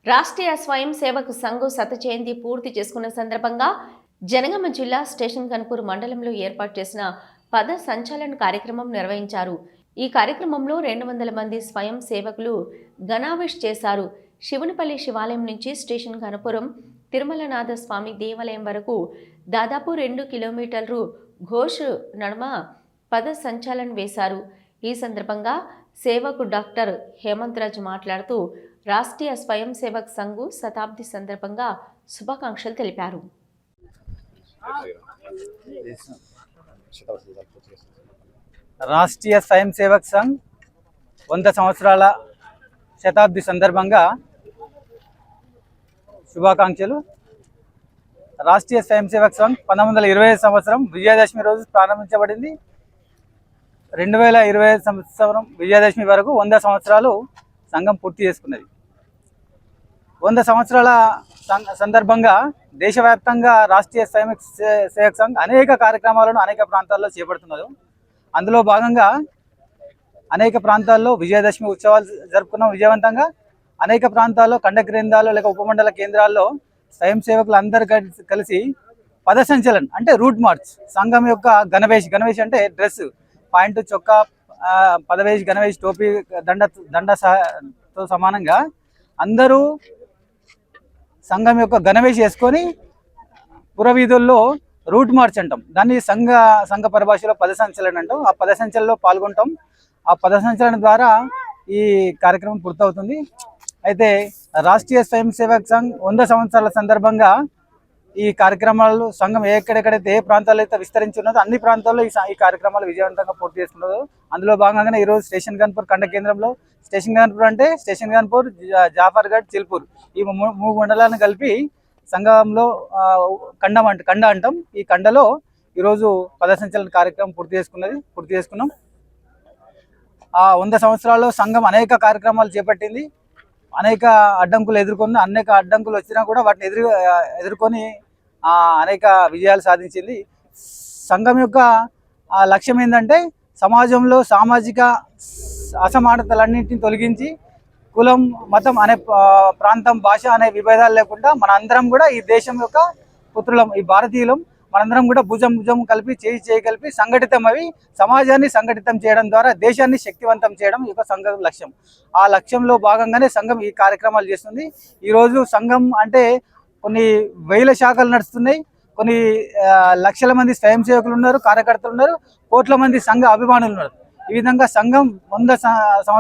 రాష్ట్రీయ స్వయం సేవక్ సంఘ్ శత జయంతి పూర్తి చేసుకున్న సందర్భంగా జనగామ జిల్లా స్టేషన్ కన్పూర్ మండలంలో ఏర్పాటు చేసిన పద సంచలన కార్యక్రమం నిర్వహించారు. ఈ కార్యక్రమంలో 200 మంది స్వయం సేవకులు ఘనావిష్ చేశారు. శివునిపల్లి శివాలయం నుంచి స్టేషన్ కనుపురం తిరుమలనాథ స్వామి దేవాలయం వరకు దాదాపు 2 కిలోమీటర్లు ఘోష్ నడుమ పద సంచలనం వేశారు. ఈ సందర్భంగా సేవకు డాక్టర్ హేమంత్ రాజ్ మాట్లాడుతూ రాష్ట్రీయ స్వయం సేవక్ సంఘ్ శతాబ్ది సందర్భంగా శుభాకాంక్షలు తెలిపారు. రాష్ట్రీయ స్వయం సేవక్ సంఘ్ 100 సంవత్సరాల శతాబ్ది సందర్భంగా శుభాకాంక్షలు. రాష్ట్రీయ స్వయం సేవక్ సంఘ్ 1925 సంవత్సరం విజయదశమి రోజు ప్రారంభించబడింది. 2025 సంవత్సరం విజయదశమి వరకు 100 సంవత్సరాలు సంఘం పూర్తి చేసుకున్నది. 100 సంవత్సరాల సందర్భంగా దేశవ్యాప్తంగా రాష్ట్రీయ స్వయం సేవక్ సంఘ్ అనేక కార్యక్రమాలను అనేక ప్రాంతాల్లో చేపడుతున్నారు. అందులో భాగంగా అనేక ప్రాంతాల్లో విజయదశమి ఉత్సవాలు జరుపుకున్నాం విజయవంతంగా. అనేక ప్రాంతాల్లో ఖండ కేంద్రాల్లో లేక ఉపమండల కేంద్రాల్లో స్వయం సేవకులు అందరు కలిసి పద సంచలన్ అంటే రూట్ మార్చ్, సంఘం యొక్క గణవేష్ అంటే డ్రెస్, పాయింట్, చొక్కా, పదవేష్, గణవేష్, టోపీ, దండతో సమానంగా అందరూ సంఘం యొక్క గణవేష్ వేసుకొని పురవీధుల్లో రూట్ మార్చ్ అంటాం. దాన్ని సంఘ పరిభాషలో పద సంచలనం అంటాం. ఆ పద సంచలనంలో పాల్గొంటాం. ఆ పద సంచలనం ద్వారా ఈ కార్యక్రమం పూర్తవుతుంది. అయితే రాష్ట్రీయ స్వయం సేవక్ సంఘ్ 100 సంవత్సరాల సందర్భంగా ఈ కార్యక్రమాలు సంఘం ఎక్కడెక్కడైతే ఏ ప్రాంతాల్లో అయితే విస్తరించి ఉన్నదో అన్ని ప్రాంతాల్లో ఈ కార్యక్రమాలు విజయవంతంగా పూర్తి చేసుకున్నారు. అందులో భాగంగానే ఈరోజు స్టేషన్ గన్పూర్ ఖండ కేంద్రంలో, స్టేషన్ గన్పూర్ అంటే స్టేషన్ గన్పూర్, జాఫర్గఢ్, చిల్పూర్ ఈ 3 మండలాలను కలిపి సంఘంలో కండ అంటాం. ఈ కండలో ఈరోజు పద సంచలన కార్యక్రమం పూర్తి చేసుకున్నాం. ఆ 100 సంవత్సరాల్లో సంఘం అనేక కార్యక్రమాలు చేపట్టింది. అనేక అడ్డంకులు ఎదుర్కొన్న, అనేక అడ్డంకులు వచ్చినా కూడా వాటిని ఎదుర్కొని అనేక విజయాలు సాధించింది. సంఘం యొక్క లక్ష్యం ఏంటంటే సమాజంలో సామాజిక అసమానతలన్నింటినీ తొలగించి కులం, మతం అనే ప్రాంతం, భాష అనే విభేదాలు లేకుండా మన అందరం కూడా ఈ దేశం యొక్క పుత్రులం, ఈ భారతీయులం, మనందరం కూడా భుజం కలిపి చేయి కలిపి సంఘటితమవి సమాజాన్ని సంఘటితం చేయడం ద్వారా దేశాన్ని శక్తివంతం చేయడం ఈ యొక్క సంఘం లక్ష్యం. ఆ లక్ష్యంలో భాగంగానే సంఘం ఈ కార్యక్రమాలు చేస్తుంది. ఈరోజు సంఘం అంటే కొన్ని వేల శాఖలు నడుస్తున్నాయి, కొన్ని లక్షల మంది స్వయం సేవకులు ఉన్నారు, కార్యకర్తలు ఉన్నారు, కోట్ల మంది సంఘ అభిమానులు ఉన్నారు. ఈ విధంగా సంఘం 100